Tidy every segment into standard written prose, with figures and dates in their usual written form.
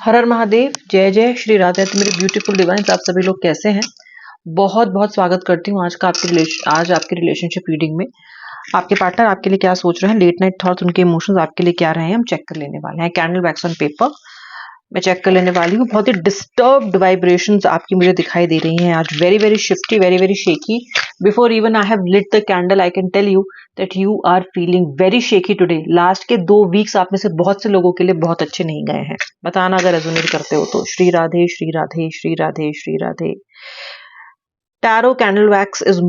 हर हर महादेव, जय जय श्री राधे। तो मेरे ब्यूटीफुल डिवाइन्स, आप सभी लोग कैसे हैं? बहुत बहुत स्वागत करती हूँ आज आपके रिलेशनशिप रीडिंग में। आपके पार्टनर आपके लिए क्या सोच रहे हैं, लेट नाइट थॉट्स, उनके इमोशंस आपके लिए क्या रहे हैं, हम चेक कर लेने वाले हैं। कैंडल वैक्स ऑन पेपर मैं चेक कर लेने वाली हूँ। बहुत ही डिस्टर्ब्ड वाइब्रेशंस आपकी मुझे दिखाई दे रही हैं आज, very very shifty, very very shaky. Before even I have lit the candle, I can tell you that you are feeling very shaky today. Last के 2 वीक्स आप में से बहुत से लोगों के लिए बहुत अच्छे नहीं गए हैं। बताना अगर रेजोनेट करते हो तो। Shri Radhe Shri Radhe Shri Radhe Shri Radhe. Tarot candle wax is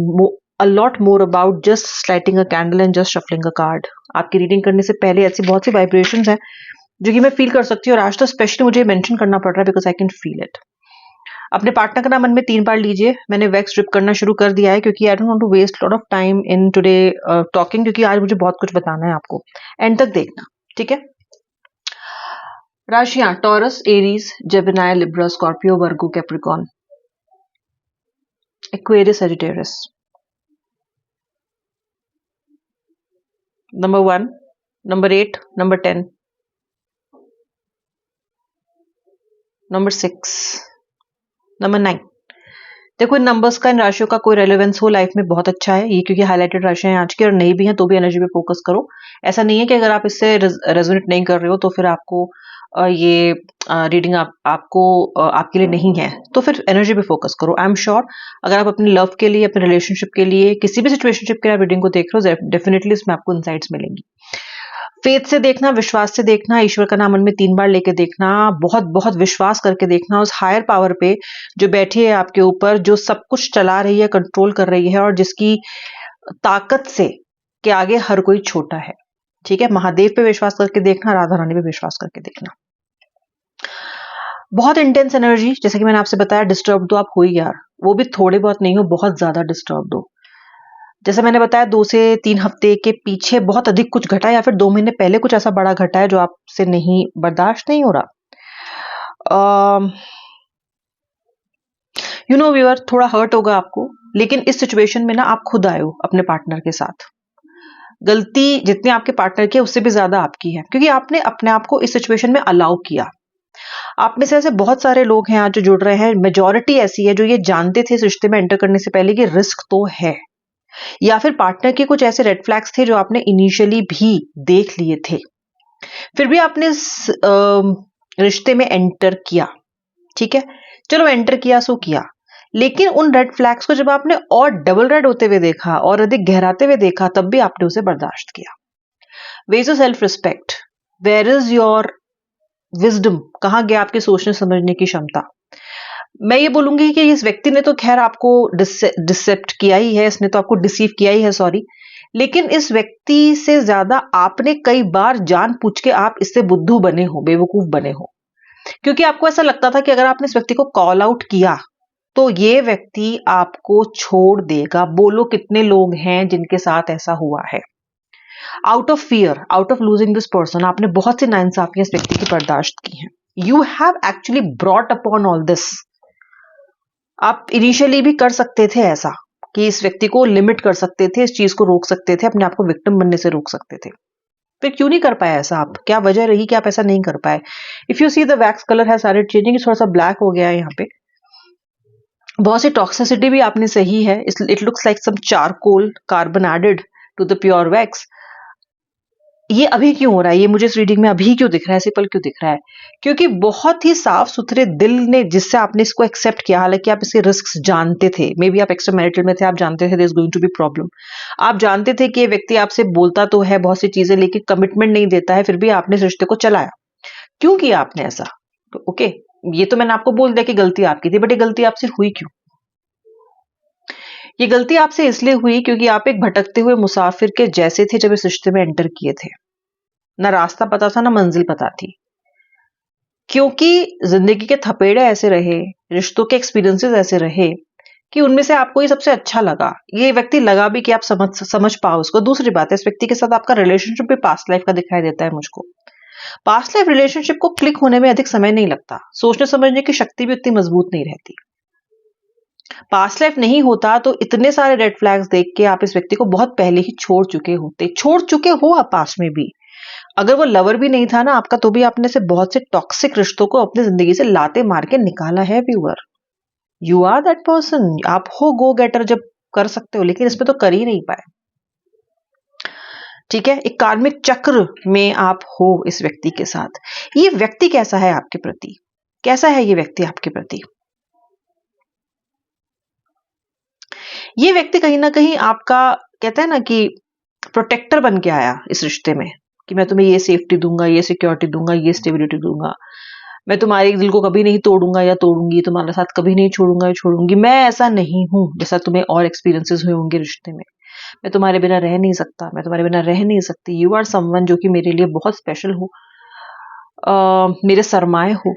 a lot more about just lighting a candle and just shuffling a card. आपकी रीडिंग करने से पहले ऐसी बहुत सी वाइब्रेशंस हैं जो कि मैं फील कर सकती हूँ, और आज तो स्पेशली मुझे मेंशन करना पड़ रहा है because I can feel it. अपने पार्टनर का नाम मन में 3 बार लीजिए। मैंने वैक्स ड्रिप करना शुरू कर दिया है क्योंकि I don't want to waste lot of time in today talking, क्योंकि आज मुझे बहुत कुछ बताना है आपको। एंड तक देखना, ठीक है? राशियां Taurus, Aries, Gemini, Libra, Scorpio, Virgo, Capricorn, Aquarius, Sagittarius. Number 1, number 8, number 10, number 6, number 9। देखो, इन नंबर्स का, इन राशियों का कोई रेलेवेंस हो लाइफ में बहुत अच्छा है ये, क्योंकि हाईलाइटेड राशियां हैं आज की, और नहीं भी हैं तो भी एनर्जी पे फोकस करो। ऐसा नहीं है कि अगर आप इससे रेजोनेट नहीं कर रहे हो तो फिर आपको ये रीडिंग आपके लिए नहीं है, तो फिर एनर्जी पे फोकस करो। आई एम श्योर अगर आप अपने लव के लिए, अपने रिलेशनशिप के लिए, किसी भी सिचुएशनशिप के लिए रीडिंग को देख रहे हो, डेफिनेटली इसमें आपको इंसाइट्स मिलेंगी। फेथ से देखना, विश्वास से देखना, ईश्वर का नाम मन में 3 बार लेके देखना, बहुत बहुत विश्वास करके देखना उस हायर पावर पे जो बैठी है आपके ऊपर, जो सब कुछ चला रही है, कंट्रोल कर रही है, और जिसकी ताकत से के आगे हर कोई छोटा है। ठीक है? महादेव पे विश्वास करके देखना, राधा रानी पे विश्वास करके देखना। बहुत इंटेंस एनर्जी, जैसे कि मैंने आपसे बताया, डिस्टर्ब तो आप हो ही यार, वो भी थोड़े बहुत नहीं हो, बहुत ज्यादा डिस्टर्ब हो। जैसे मैंने बताया 2 से 3 हफ्ते के पीछे बहुत अधिक कुछ घटा, या फिर 2 महीने पहले कुछ ऐसा बड़ा घटा है जो आपसे नहीं बर्दाश्त नहीं हो रहा। व्यूअर, थोड़ा हर्ट होगा आपको, लेकिन इस सिचुएशन में ना आप खुद आए हो अपने पार्टनर के साथ। गलती जितनी आपके पार्टनर की है उससे भी ज्यादा आपकी है, क्योंकि आपने अपने आप को इस सिचुएशन में अलाउ किया। आप में से ऐसे बहुत सारे लोग हैं आज जो जुड़ रहे हैं, मेजॉरिटी ऐसी है जो ये जानते थे इस रिश्ते में एंटर करने से पहले कि रिस्क तो है, या फिर पार्टनर के कुछ ऐसे रेड फ्लैग्स थे जो आपने इनिशियली भी देख लिए थे, फिर भी आपने इस रिश्ते में एंटर किया। ठीक है, चलो एंटर किया सो किया, लेकिन उन रेड फ्लैग्स को जब आपने और डबल रेड होते हुए देखा और अधिक गहराते हुए देखा, तब भी आपने उसे बर्दाश्त किया। Where is self respect, where is your wisdom, कहां गया आपके सोचने समझने की क्षमता? मैं ये बोलूंगी कि इस व्यक्ति ने तो खैर आपको डिसेप्ट किया ही है, इसने तो आपको डिसीव किया ही है, सॉरी, लेकिन इस व्यक्ति से ज्यादा आपने कई बार जानबूझ के आप इससे बुद्धू बने हो, बेवकूफ बने हो, क्योंकि आपको ऐसा लगता था कि अगर आपने इस व्यक्ति को कॉल आउट किया तो ये व्यक्ति आपको छोड़ देगा। बोलो कितने लोग हैं जिनके साथ ऐसा हुआ है? Out of fear, out of losing this person, आपने बहुत सी नाइंसाफियां इस व्यक्ति की बर्दाश्त की हैं। You have actually brought upon all this. आप इनिशियली भी कर सकते थे ऐसा कि इस व्यक्ति को लिमिट कर सकते थे, इस चीज को रोक सकते थे, अपने आप को विक्टिम बनने से रोक सकते थे। फिर क्यों नहीं कर पाए ऐसा? आप, क्या वजह रही कि आप ऐसा नहीं कर पाए? If you see the wax colour है स्टार्टेड चेंजिंग, थोड़ा सा ब्लैक हो गया है यहाँ पे। बहुत सी टॉक्सिसिटी भी आपने सही है, it looks like some charcoal carbon added to the pure wax. ये अभी क्यों हो रहा है? ये मुझे इस रीडिंग में अभी क्यों दिख रहा है, सिंपल क्यों दिख रहा है? क्योंकि बहुत ही साफ सुथरे दिल ने जिससे आपने इसको एक्सेप्ट किया, हालांकि आप इसके रिस्क जानते थे, मे बी आप एक्स्ट्रा मैरिटल में थे, आप जानते थे there is going to be problem, आप जानते थे कि ये व्यक्ति आपसे बोलता तो है बहुत सी चीजें, लेकिन कमिटमेंट नहीं देता है, फिर भी आपने इस रिश्ते को चलाया। क्यों किया आपने ऐसा? तो ओके, ये तो मैंने आपको बोल दिया कि गलती आपकी थी, बट ये गलती आपसे हुई क्यों? ये गलती आपसे इसलिए हुई क्योंकि आप एक भटकते हुए मुसाफिर के जैसे थे जब इस रिश्ते में एंटर किए थे। ना रास्ता पता था, ना मंजिल पता थी, क्योंकि जिंदगी के थपेड़े ऐसे रहे, रिश्तों के एक्सपीरियंसेस ऐसे रहे कि उनमें से आपको ये सबसे अच्छा लगा। ये व्यक्ति लगा भी कि आप समझ पाओ उसको। दूसरी बात है, इस व्यक्ति के साथ आपका रिलेशनशिप भी पास्ट लाइफ का दिखाई देता है मुझको। पास्ट लाइफ रिलेशनशिप को क्लिक होने में अधिक समय नहीं लगता, सोचने समझने की शक्ति भी उतनी मजबूत नहीं रहती। पास्ट लाइफ नहीं होता तो इतने सारे रेड फ्लैग्स देख के आप इस व्यक्ति को बहुत पहले ही छोड़ चुके हो आप पास्ट में भी। अगर वो लवर भी नहीं था ना आपका, तो भी आपने से बहुत से टॉक्सिक रिश्तों को अपनी जिंदगी से लाते मार के निकाला है viewer. You are that person. आप हो गो गेटर जब कर सकते हो, लेकिन इसमें तो कर ही नहीं पाए। ठीक है, एक कार्मिक चक्र में आप हो इस व्यक्ति के साथ। ये व्यक्ति कैसा है आपके प्रति, कैसा है ये व्यक्ति आपके प्रति? ये व्यक्ति कहीं ना कहीं आपका, कहते हैं ना कि प्रोटेक्टर बन के आया इस रिश्ते में, कि मैं तुम्हें ये सेफ्टी दूंगा, ये सिक्योरिटी दूंगा, ये स्टेबिलिटी दूंगा, मैं तुम्हारे दिल को कभी नहीं तोड़ूंगा या तोड़ूंगी, तुम्हारे साथ कभी नहीं छोड़ूंगा या छोड़ूंगी। मैं ऐसा नहीं हूं जैसा तुम्हें और एक्सपीरियंसेस हुए होंगे रिश्ते में। मैं तुम्हारे बिना रह नहीं सकता, मैं तुम्हारे बिना रह नहीं सकती। यू आर समवन जो कि मेरे लिए बहुत स्पेशल हो, मेरे सरमाए हो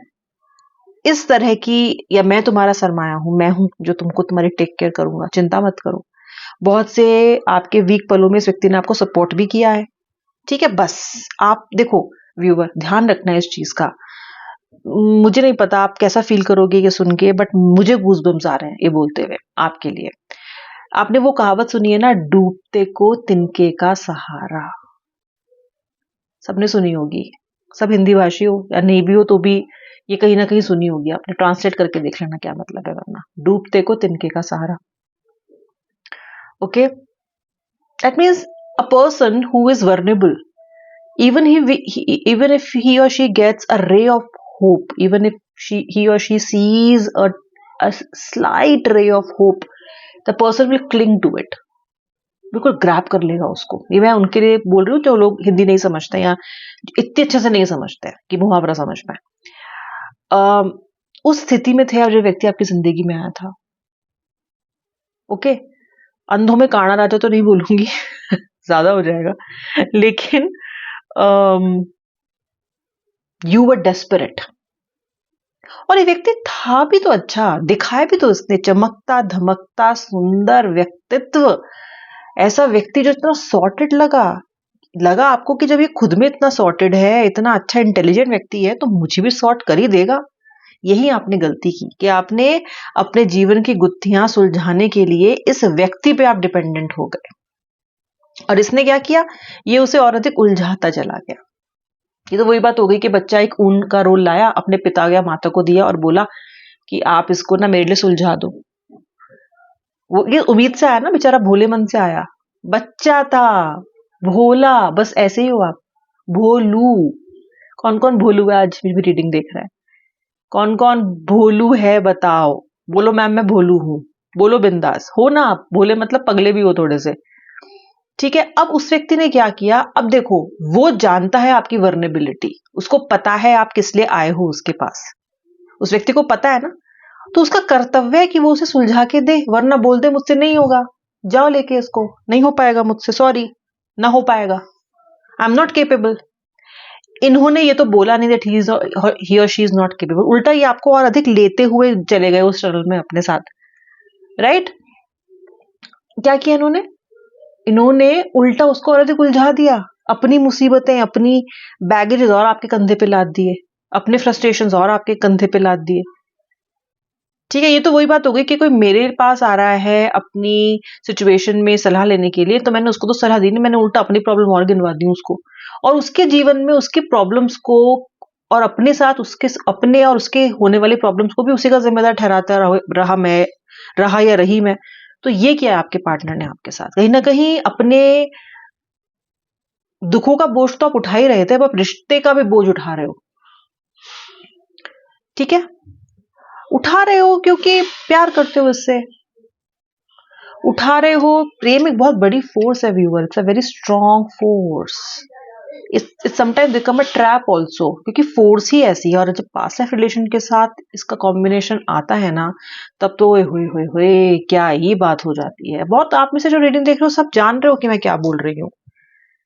इस तरह की, या मैं तुम्हारा सरमाया हूं, मैं हूं जो तुमको तुम्हारी टेक केयर करूंगा, चिंता मत करो। बहुत से आपके वीक पलों में इस व्यक्ति ने आपको सपोर्ट भी किया है। ठीक है, बस आप देखो व्यूअर, ध्यान रखना है इस चीज का। मुझे नहीं पता आप कैसा फील करोगे ये सुन के, बट मुझे गूज़बम्स आ रहे हैं ये बोलते हुए आपके लिए। आपने वो कहावत सुनी है ना, डूबते को तिनके का सहारा? सबने सुनी होगी, सब हिंदी भाषी हो या नहीं भी हो तो भी ये कहीं ना कहीं सुनी होगी आपने। ट्रांसलेट करके देख लेना क्या मतलब है वरना। डूबते को तिनके का सहारा, okay, that means a person who is vulnerable, even if he or she gets a ray of hope, even if he or she sees a slight ray of hope, the person will cling to it, बिल्कुल grab कर लेगा उसको। ये मैं उनके लिए बोल रही हूँ जो लोग हिंदी नहीं समझते या इतने अच्छे से नहीं समझते कि मुहावरा समझ पाए। उस स्थिति में थे जो व्यक्ति आपकी जिंदगी में आया था। ओके, अंधों में काना राजा तो नहीं बोलूंगी ज्यादा हो जाएगा, लेकिन यू वर डेस्परेट। और ये व्यक्ति था भी तो अच्छा, दिखाया भी तो उसने चमकता धमकता सुंदर व्यक्तित्व, ऐसा व्यक्ति जो इतना सॉर्टेड लगा आपको कि जब ये खुद में इतना सॉर्टेड है, इतना अच्छा इंटेलिजेंट व्यक्ति है, तो मुझे भी सॉर्ट कर ही देगा। यही आपने गलती की कि आपने अपने जीवन की गुत्थियां सुलझाने के लिए इस व्यक्ति पे आप डिपेंडेंट हो गए, और इसने क्या किया, ये उसे और अधिक उलझाता चला गया। ये तो वही बात हो गई कि बच्चा एक ऊन का रोल लाया, अपने पिता या माता को दिया और बोला कि आप इसको ना मेरे लिए सुलझा दो। वो ये उम्मीद से आया ना, बेचारा भोले मन से आया, बच्चा था भोला, बस ऐसे ही हो आप, भोलू। कौन कौन भोलू है आज भी रीडिंग देख रहा है? कौन कौन भोलू है बताओ? बोलो मैम मैं भोलू हूं, बोलो बिंदास हो ना आप। भोले मतलब पगले भी हो थोड़े से। ठीक है, अब उस व्यक्ति ने क्या किया, अब देखो वो जानता है आपकी वर्नेबिलिटी, उसको पता है आप किस लिए आए हो उसके पास, उस व्यक्ति को पता है ना, तो उसका कर्तव्य है कि वो उसे सुलझा के दे, वरना बोल दे मुझसे नहीं होगा, जाओ लेके इसको, नहीं हो पाएगा मुझसे, सॉरी ना हो पाएगा, आई एम नॉट केपेबल। इन्होंने ये तो बोला नहीं दैट ही और शी इज नॉट केपेबल, उल्टा ये आपको और अधिक लेते हुए चले गए उस टनल में अपने साथ, राइट? क्या किया इन्होंने उल्टा उसको और अधिक उलझा दिया, अपनी मुसीबतें, अपनी बैगेजेस और आपके कंधे पे लाद दिए, अपने फ्रस्ट्रेशंस और आपके कंधे पे लाद दिए। ठीक है, ये तो वही बात हो गई कि कोई मेरे पास आ रहा है अपनी सिचुएशन में सलाह लेने के लिए, तो मैंने उसको तो सलाह दी नहीं, मैंने उल्टा अपनी प्रॉब्लम और गिनवा दी उसको, और उसके जीवन में उसकी प्रॉब्लम्स को और अपने साथ उसके अपने और उसके होने वाली प्रॉब्लम्स को भी उसी का जिम्मेदार ठहराता रहा या रही मैं। तो ये किया है आपके पार्टनर ने आपके साथ, कहीं ना कहीं अपने दुखों का बोझ तो आप उठा ही रहे थे, अब आप रिश्ते का भी बोझ उठा रहे हो। ठीक है, उठा रहे हो क्योंकि प्यार करते हो इससे, उठा रहे हो। प्रेम एक बहुत बड़ी फोर्स है viewer, it's a very strong force, it's sometimes become a trap also, क्योंकि फोर्स ही ऐसी है। और जब पास्ट लाइफ रिलेशन के साथ इसका कॉम्बिनेशन आता है ना, तब तो हुए क्या ही बात हो जाती है। बहुत आप में से जो रीडिंग देख रहे हो सब जान रहे हो कि मैं क्या बोल रही हूँ।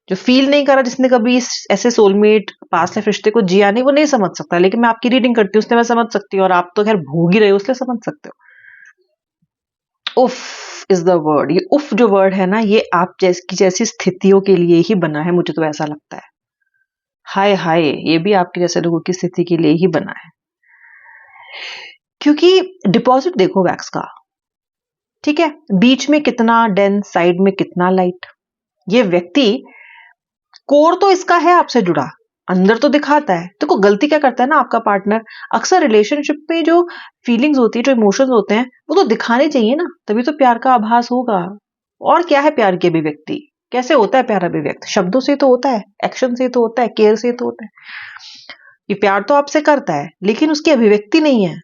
जो फील नहीं करा, जिसने कभी ऐसे सोलमेट पास्ट लाइफ रिश्ते को जिया नहीं, वो नहीं समझ सकता, लेकिन मैं आपकी रीडिंग करती हूँ उसने मैं समझ सकती हूँ, और आप तो खैर भोग ही रहे हो इसलिए समझ सकते हो। उफ इज द वर्ड, ये उफ जो वर्ड है ना, ये आप जैसी स्थितियों के लिए ही बना है, मुझे तो ऐसा लगता है। हाय हाय, ये भी आपके जैसे लोगों की स्थिति के लिए ही बना है, क्योंकि डिपॉजिट देखो वैक्स का, ठीक है, बीच में कितना डेंस, साइड में कितना लाइट। ये व्यक्ति कोर तो इसका है आपसे जुड़ा, अंदर तो दिखाता है। देखो गलती क्या करता है ना आपका पार्टनर, अक्सर रिलेशनशिप में जो फीलिंग्स होती है, जो इमोशंस होते हैं, वो तो दिखाने चाहिए ना, तभी तो प्यार का आभास होगा। और क्या है प्यार की अभिव्यक्ति? कैसे होता है प्यार अभिव्यक्त? शब्दों से तो होता है, एक्शन से तो होता है, केयर से तो होता है। ये प्यार तो आपसे करता है, लेकिन उसकी अभिव्यक्ति नहीं है,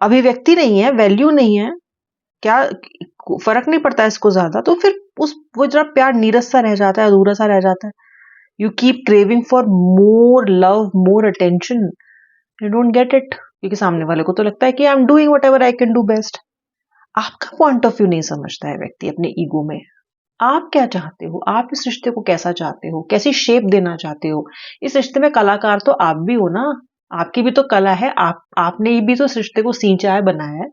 अभिव्यक्ति नहीं है, वैल्यू नहीं है, क्या फर्क नहीं पड़ता इसको ज्यादा, तो फिर उस वो जरा प्यार नीरस सा रह जाता है, अधूरा सा रह जाता है। You keep craving for more love, more attention, you don't get it, क्योंकि सामने वाले को तो लगता है कि I am doing what ever I can do best. आपका पॉइंट ऑफ व्यू नहीं समझता है व्यक्ति अपने ईगो में। आप क्या चाहते हो, आप इस रिश्ते को कैसा चाहते हो, कैसी शेप देना चाहते हो? इस रिश्ते में कलाकार तो आप भी हो ना, आपकी भी तो कला है, आपने भी तो इस रिश्ते को सींचा है, बनाया है।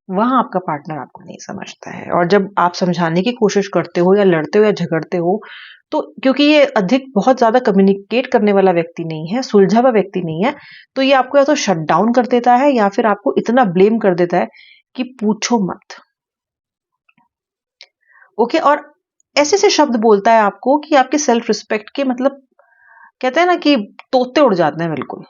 वहां आपका पार्टनर आपको नहीं समझता है, और जब आप समझाने की कोशिश करते हो या लड़ते हो या झगड़ते हो, तो क्योंकि ये अधिक बहुत ज्यादा कम्युनिकेट करने वाला व्यक्ति नहीं है, सुलझा हुआ व्यक्ति नहीं है, तो ये आपको या तो शट डाउन कर देता है या फिर आपको इतना ब्लेम कर देता है कि पूछो मत। ओके, और ऐसे से शब्द बोलता है आपको कि आपके सेल्फ रिस्पेक्ट के, मतलब कहते हैं ना कि तोते उड़ जाते हैं बिल्कुल।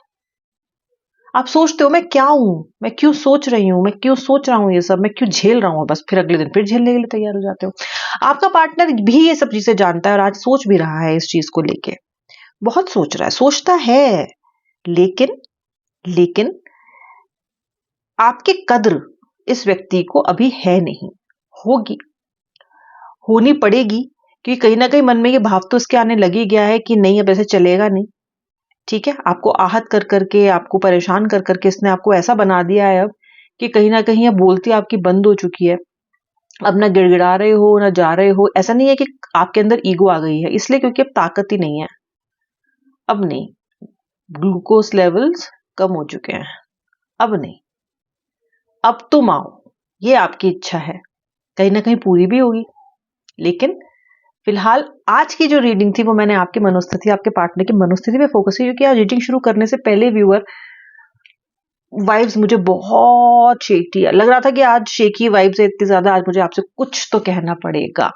आप सोचते हो मैं क्या हूं, मैं क्यों सोच रही हूं, मैं क्यों सोच रहा हूं ये सब, मैं क्यों झेल रहा हूं, बस फिर अगले दिन फिर झेलने के लिए तैयार हो जाते हो। आपका पार्टनर भी ये सब चीजें जानता है और आज सोच भी रहा है इस चीज को लेके, बहुत सोच रहा है, सोचता है, लेकिन लेकिन आपकी कद्र इस व्यक्ति को अभी है नहीं, होगी, होनी पड़ेगी, क्योंकि कहीं ना कहीं मन में ये भाव तो इसके आने लग ही गया है कि नहीं अब ऐसे चलेगा नहीं। ठीक है, आपको आहत कर करके, आपको परेशान कर करके इसने आपको ऐसा बना दिया है अब कि कहीं ना कहीं अब बोलती आपकी बंद हो चुकी है। अब ना गिड़गिड़ा रहे हो ना जा रहे हो, ऐसा नहीं है कि आपके अंदर ईगो आ गई है, इसलिए क्योंकि अब ताकत ही नहीं है, अब नहीं, ग्लूकोज लेवल्स कम हो चुके हैं, अब नहीं, अब तुम आओ, ये आपकी इच्छा है, कहीं ना कहीं पूरी भी होगी। लेकिन फिलहाल आज की जो रीडिंग थी वो मैंने आपकी मनोस्थिति, आपके पार्टनर की मनोस्थिति पे फोकस की, क्योंकि आज रीडिंग शुरू करने से पहले व्यूअर वाइब्स मुझे बहुत शेकी है, लग रहा था कि आज शेकी वाइब्स है इतनी ज्यादा, आज मुझे आपसे कुछ तो कहना पड़ेगा।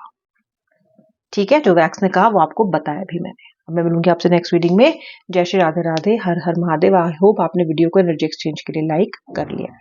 ठीक है, जो वैक्स ने कहा वो आपको बताया भी मैंने। अब मैं मिलूंगी आपसे नेक्स्ट रीडिंग में। जय श्री राधे राधे, हर हर महादेव। आई होप आपने वीडियो को एनर्जी एक्सचेंज के लिए लाइक कर लिया।